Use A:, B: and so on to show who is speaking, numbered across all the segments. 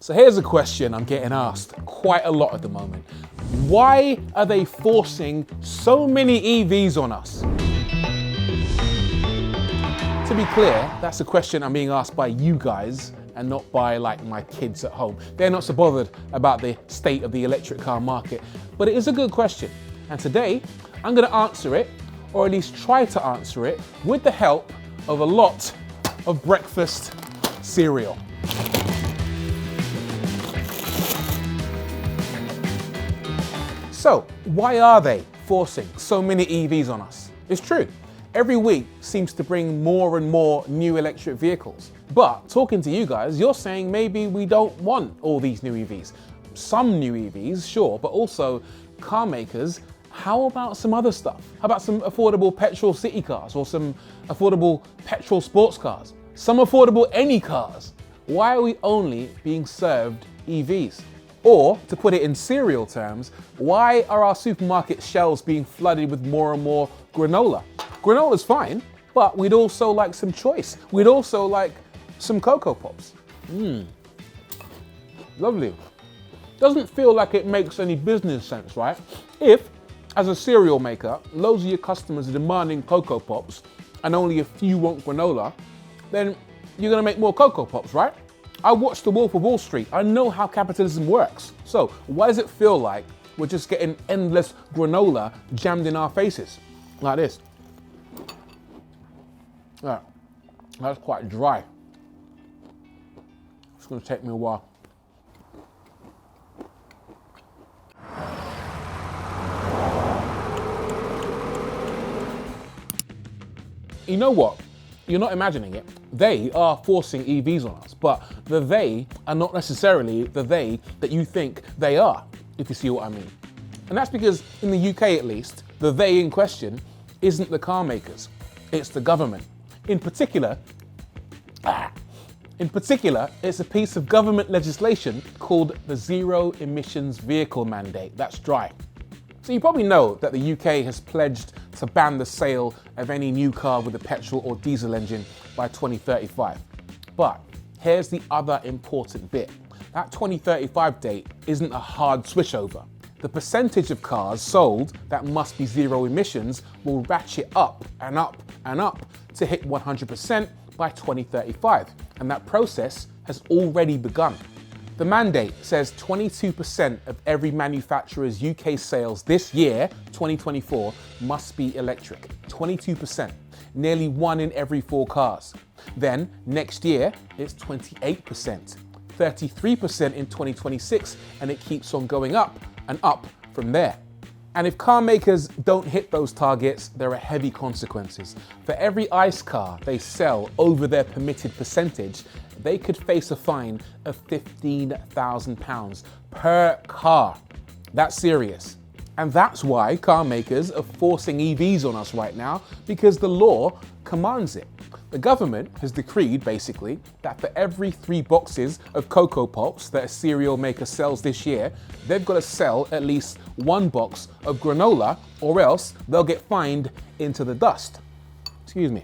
A: So here's a question I'm getting asked quite a lot at the moment. Why are they forcing so many EVs on us? To be clear, that's a question I'm being asked by you guys and not by like my kids at home. They're not so bothered about the state of the electric car market, but it is a good question. And today I'm gonna answer it, or at least try to answer it, with the help of a lot of breakfast cereal. So, why are they forcing so many EVs on us? It's true, every week seems to bring more and more new electric vehicles. But talking to you guys, you're saying maybe we don't want all these new EVs. Some new EVs, sure, but also car makers, how about some other stuff? How about some affordable petrol city cars or some affordable petrol sports cars? Some affordable any cars? Why are we only being served EVs? Or, to put it in cereal terms, why are our supermarket shelves being flooded with more and more granola? Granola's fine, but we'd also like some choice. We'd also like some Cocoa Pops. Lovely. Doesn't feel like it makes any business sense, right? If, as a cereal maker, loads of your customers are demanding Cocoa Pops and only a few want granola, then you're gonna make more Cocoa Pops, right? I watched The Wolf of Wall Street. I know how capitalism works. So why does it feel like we're just getting endless granola jammed in our faces? Like this. Yeah, that's quite dry. It's gonna take me a while. You know what? You're not imagining it. They are forcing EVs on us, but the they are not necessarily the they that you think they are, if you see what I mean. And that's because in the UK at least, the they in question isn't the car makers, it's the government. In particular, it's a piece of government legislation called the Zero Emissions Vehicle Mandate. That's dry. So you probably know that the UK has pledged to ban the sale of any new car with a petrol or diesel engine by 2035. But here's the other important bit. That 2035 date isn't a hard switchover. The percentage of cars sold that must be zero emissions will ratchet up and up and up to hit 100% by 2035. And that process has already begun. The mandate says 22% of every manufacturer's UK sales this year, 2024, must be electric. 22%, nearly 1 in every 4 cars. Then next year, it's 28%, 33% in 2026, and it keeps on going up and up from there. And if car makers don't hit those targets, there are heavy consequences. For every ICE car they sell over their permitted percentage, they could face a fine of £15,000 per car. That's serious. And that's why car makers are forcing EVs on us right now, because the law commands it. The government has decreed, basically, that for every 3 boxes of Cocoa Pops that a cereal maker sells this year, they've got to sell at least 1 box of granola, or else they'll get fined into the dust. Excuse me.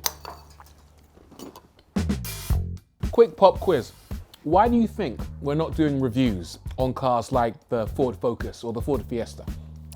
A: Quick pop quiz. Why do you think we're not doing reviews on cars like the Ford Focus or the Ford Fiesta?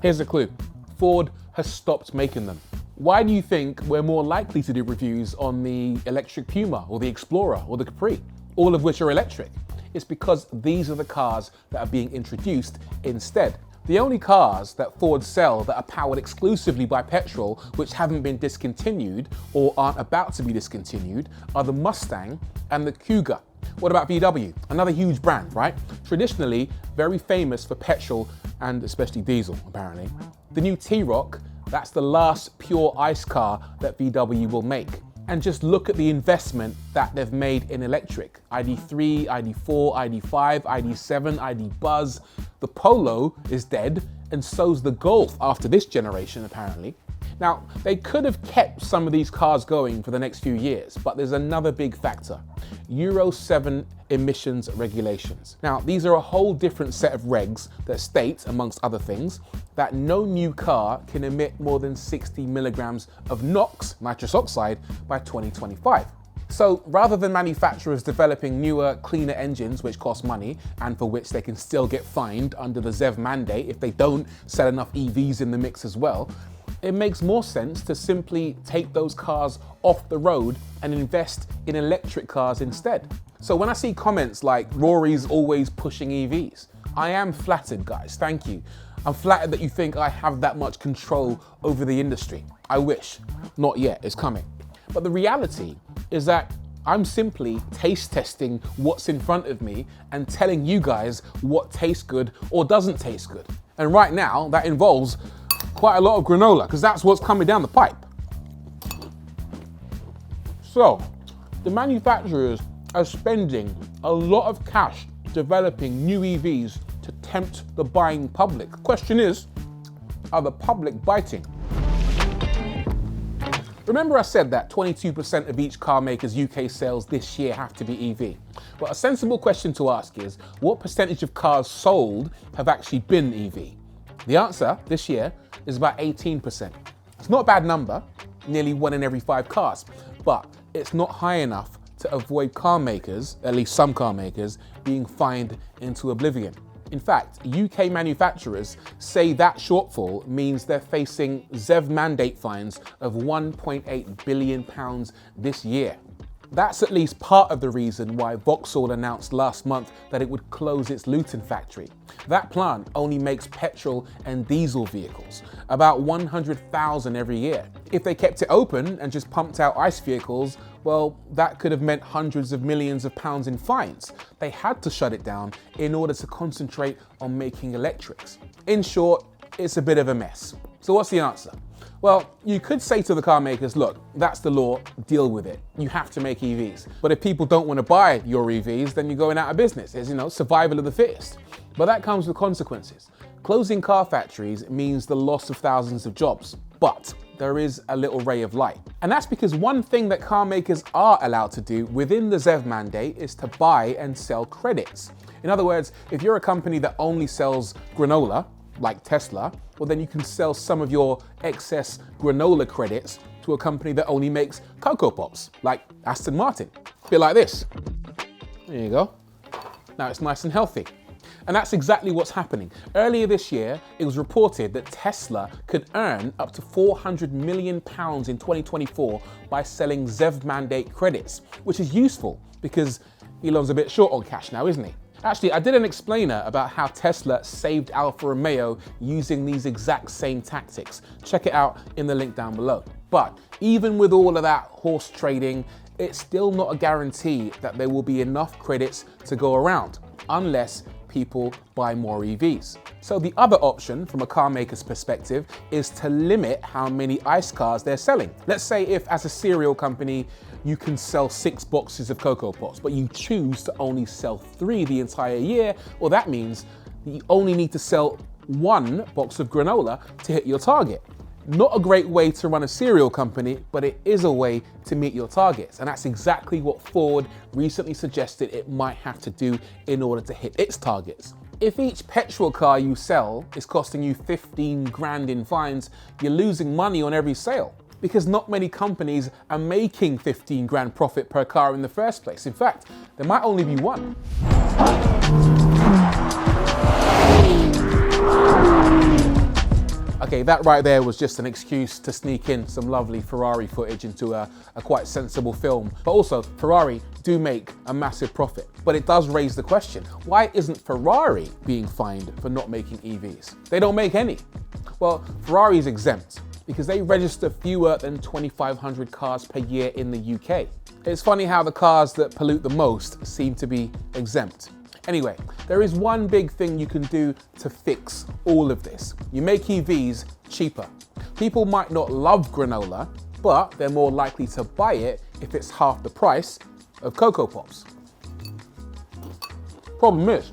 A: Here's a clue. Ford has stopped making them. Why do you think we're more likely to do reviews on the electric Puma or the Explorer or the Capri, all of which are electric? It's because these are the cars that are being introduced instead. The only cars that Ford sell that are powered exclusively by petrol, which haven't been discontinued or aren't about to be discontinued, are the Mustang and the Cougar. What about VW? Another huge brand, right? Traditionally very famous for petrol and especially diesel, apparently. The new T-Roc, that's the last pure ICE car that VW will make. And just look at the investment that they've made in electric. ID3, ID4, ID5, ID7, ID Buzz. The Polo is dead, and so's the Golf after this generation, apparently. Now, they could have kept some of these cars going for the next few years, but there's another big factor. Euro 7 emissions regulations. Now, these are a whole different set of regs that state, amongst other things, that no new car can emit more than 60 milligrams of NOx, nitrous oxide, by 2025. So rather than manufacturers developing newer, cleaner engines which cost money and for which they can still get fined under the ZEV mandate if they don't sell enough EVs in the mix as well, it makes more sense to simply take those cars off the road and invest in electric cars instead. So when I see comments like Rory's always pushing EVs, I am flattered, guys, thank you. I'm flattered that you think I have that much control over the industry. I wish. Not yet, it's coming. But the reality is that I'm simply taste testing what's in front of me and telling you guys what tastes good or doesn't taste good. And right now, that involves quite a lot of granola, because that's what's coming down the pipe. So, the manufacturers are spending a lot of cash developing new EVs to tempt the buying public. The question is, are the public biting? Remember I said that 22% of each car maker's UK sales this year have to be EV. Well, a sensible question to ask is, what percentage of cars sold have actually been EV? The answer this year is about 18%. It's not a bad number, nearly 1 in every 5 cars, but it's not high enough to avoid car makers, at least some car makers, being fined into oblivion. In fact, UK manufacturers say that shortfall means they're facing ZEV mandate fines of £1.8 billion this year. That's at least part of the reason why Vauxhall announced last month that it would close its Luton factory. That plant only makes petrol and diesel vehicles, about 100,000 every year. If they kept it open and just pumped out ICE vehicles, well, that could have meant hundreds of millions of pounds in fines. They had to shut it down in order to concentrate on making electrics. In short, it's a bit of a mess. So what's the answer? Well, you could say to the car makers, look, that's the law, deal with it. You have to make EVs. But if people don't want to buy your EVs, then you're going out of business. It's, survival of the fittest. But that comes with consequences. Closing car factories means the loss of thousands of jobs. But there is a little ray of light. And that's because one thing that car makers are allowed to do within the ZEV mandate is to buy and sell credits. In other words, if you're a company that only sells granola, like Tesla, well then you can sell some of your excess granola credits to a company that only makes Cocoa Pops, like Aston Martin. A bit like this. There you go. Now it's nice and healthy. And that's exactly what's happening. Earlier this year, it was reported that Tesla could earn up to £400 million in 2024 by selling ZEV mandate credits, which is useful because Elon's a bit short on cash now, isn't he? Actually, I did an explainer about how Tesla saved Alfa Romeo using these exact same tactics. Check it out in the link down below. But even with all of that horse trading, it's still not a guarantee that there will be enough credits to go around, unless people buy more EVs. So the other option from a car maker's perspective is to limit how many ICE cars they're selling. Let's say if as a cereal company, you can sell 6 boxes of Cocoa Pops, but you choose to only sell 3 the entire year, well that means you only need to sell 1 box of granola to hit your target. Not a great way to run a cereal company, but it is a way to meet your targets. And that's exactly what Ford recently suggested it might have to do in order to hit its targets. If each petrol car you sell is costing you 15 grand in fines, you're losing money on every sale, because not many companies are making 15 grand profit per car in the first place. In fact, there might only be one. Okay, that right there was just an excuse to sneak in some lovely Ferrari footage into a quite sensible film. But also, Ferrari do make a massive profit. But it does raise the question, why isn't Ferrari being fined for not making EVs? They don't make any. Well, Ferrari is exempt because they register fewer than 2,500 cars per year in the UK. It's funny how the cars that pollute the most seem to be exempt. Anyway, there is one big thing you can do to fix all of this. You make EVs cheaper. People might not love granola, but they're more likely to buy it if it's half the price of Cocoa Pops. Problem is,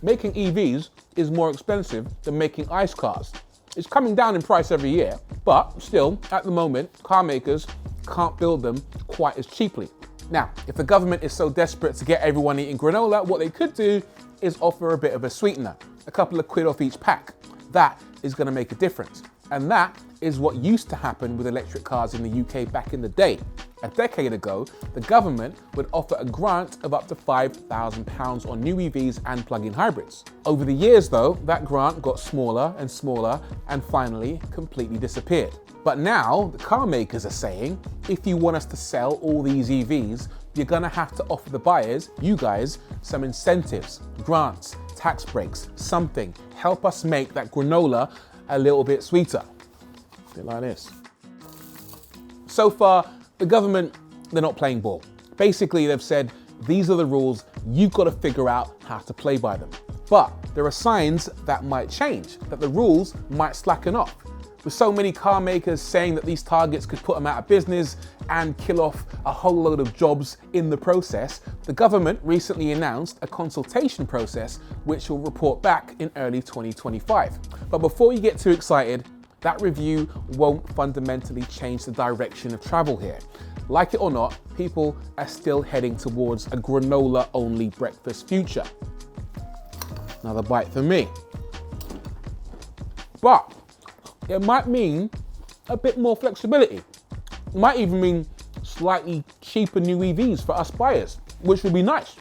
A: making EVs is more expensive than making ICE cars. It's coming down in price every year, but still, at the moment, car makers can't build them quite as cheaply. Now, if the government is so desperate to get everyone eating granola, what they could do is offer a bit of a sweetener, a couple of quid off each pack. That is going to make a difference. And that is what used to happen with electric cars in the UK back in the day. A decade ago, the government would offer a grant of up to £5,000 on new EVs and plug-in hybrids. Over the years though, that grant got smaller and smaller and finally completely disappeared. But now, the car makers are saying, if you want us to sell all these EVs, you're gonna have to offer the buyers, you guys, some incentives, grants, tax breaks, something. Help us make that granola a little bit sweeter. A bit like this. So far, the government, they're not playing ball. Basically, they've said, these are the rules, you've got to figure out how to play by them. But there are signs that might change, that the rules might slacken off. With so many car makers saying that these targets could put them out of business and kill off a whole load of jobs in the process, the government recently announced a consultation process which will report back in early 2025. But before you get too excited, that review won't fundamentally change the direction of travel here. Like it or not, people are still heading towards a granola-only breakfast future. Another bite for me. But it might mean a bit more flexibility. It might even mean slightly cheaper new EVs for us buyers, which would be nice.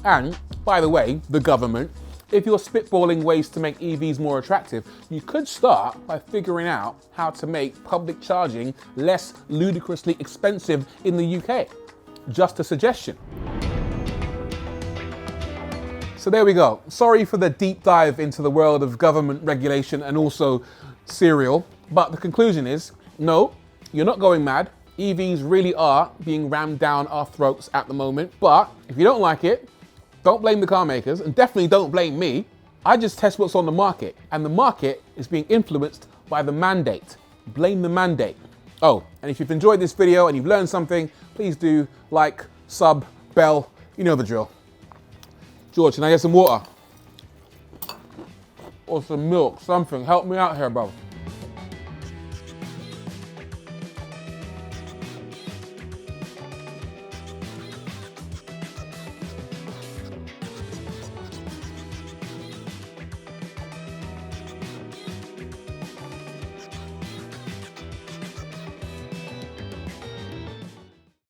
A: And, by the way, the government, if you're spitballing ways to make EVs more attractive, you could start by figuring out how to make public charging less ludicrously expensive in the UK. Just a suggestion. So there we go. Sorry for the deep dive into the world of government regulation and also cereal, but the conclusion is, no, you're not going mad. EVs really are being rammed down our throats at the moment, but if you don't like it, don't blame the car makers, and definitely don't blame me. I just test what's on the market, and the market is being influenced by the mandate. Blame the mandate. Oh, and if you've enjoyed this video and you've learned something, please do like, sub, bell, you know the drill. George, can I get some water? Or some milk, something. Help me out here, bro.